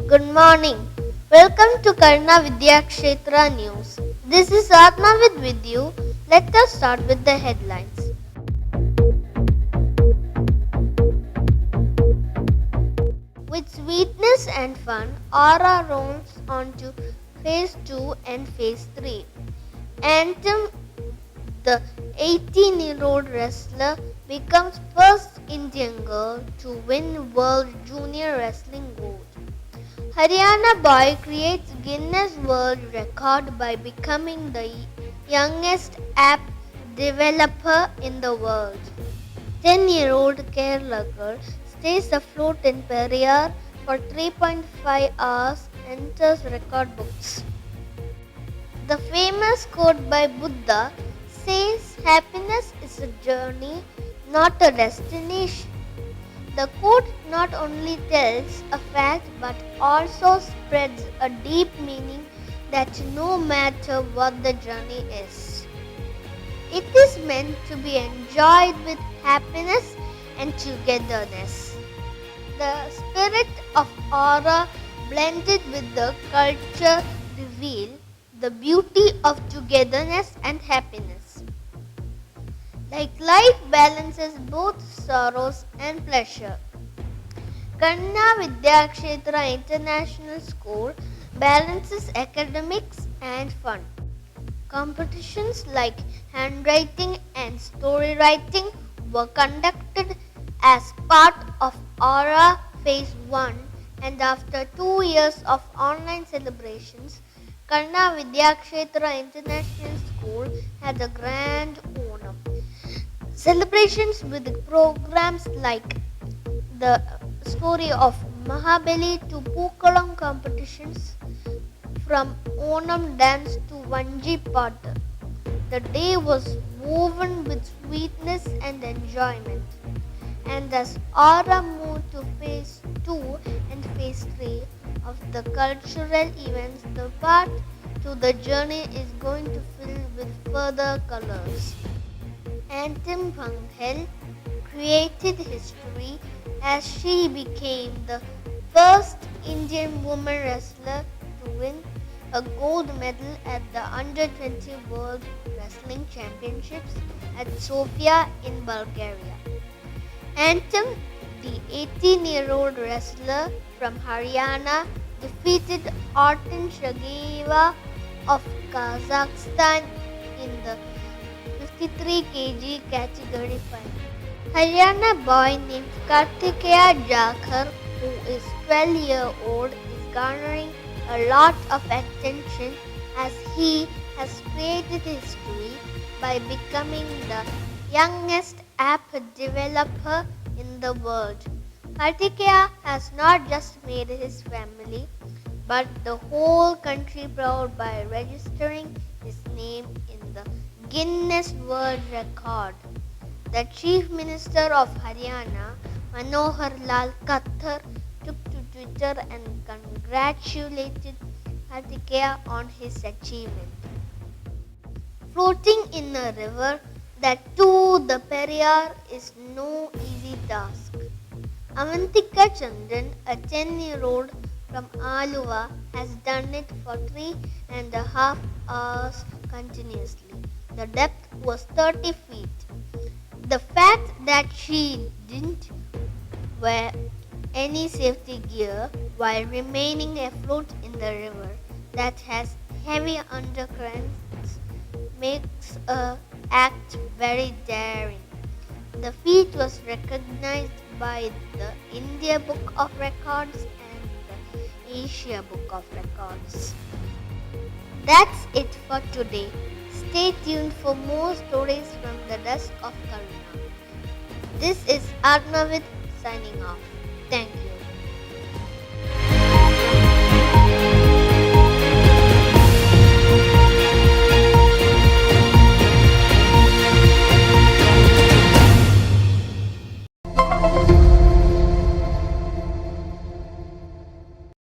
Good morning. Welcome to Karuna Vidyakshetra news. This is Atmavid with you. Let us start with the headlines. With sweetness and fun, Aura rolls on to Phase 2 and Phase 3. Anthem, the 18-year-old wrestler, becomes first Indian girl to win World Junior Wrestling Gold. Haryana boy creates Guinness World Record by becoming the youngest app developer in the world. 10-year-old Kerala girl stays afloat in Periyar for 3.5 hours, enters record books. The famous quote by Buddha says happiness is a journey, not a destination. The quote not only tells a fact but also spreads a deep meaning that no matter what the journey is, it is meant to be enjoyed with happiness and togetherness. The spirit of Aura blended with the culture reveal the beauty of togetherness and happiness. Like life balances both sorrows and pleasure. Karuna Vidyakshetra International School balances academics and fun. Competitions like handwriting and story writing were conducted as part of Aura Phase 1, and after 2 years of online celebrations, Karuna Vidyakshetra International School had a grand Onam. Celebrations with programs like the story of Mahabali to Pookalam competitions, from Onam dance to Vanji Pata. The day was woven with sweetness and enjoyment. And as Aura moved to Phase 2 and Phase 3 of the cultural events, the path to the journey is going to fill with further colors. Anthem Panghel created history as she became the first Indian woman wrestler to win a gold medal at the Under-20 World Wrestling Championships at Sofia in Bulgaria. Anthem, the 18-year-old wrestler from Haryana, defeated Artin Shageva of Kazakhstan in the 53 kg category final. Haryana boy named Kartikeya Jakhar, who is 12-year-old, is garnering a lot of attention as he has created history by becoming the youngest app developer in the world. Kartikeya has not just made his family but the whole country proud by registering his name in the Guinness World Record. The Chief Minister of Haryana, Manohar Lal Khattar, took to Twitter and congratulated Kartikeya on his achievement. Floating in a river that too the Periyar is no easy task. Avantika Chandran, a 10-year-old from Aluva, has done it for 3.5 hours continuously. The depth was 30 feet. The fact that she didn't wear any safety gear while remaining afloat in the river that has heavy undercurrents makes her act very daring. The feat was recognized by the India Book of Records and the Asia Book of Records. That's it for today. Stay tuned for more stories from the desk of Karuna. This is Atmavid signing off. Thank you.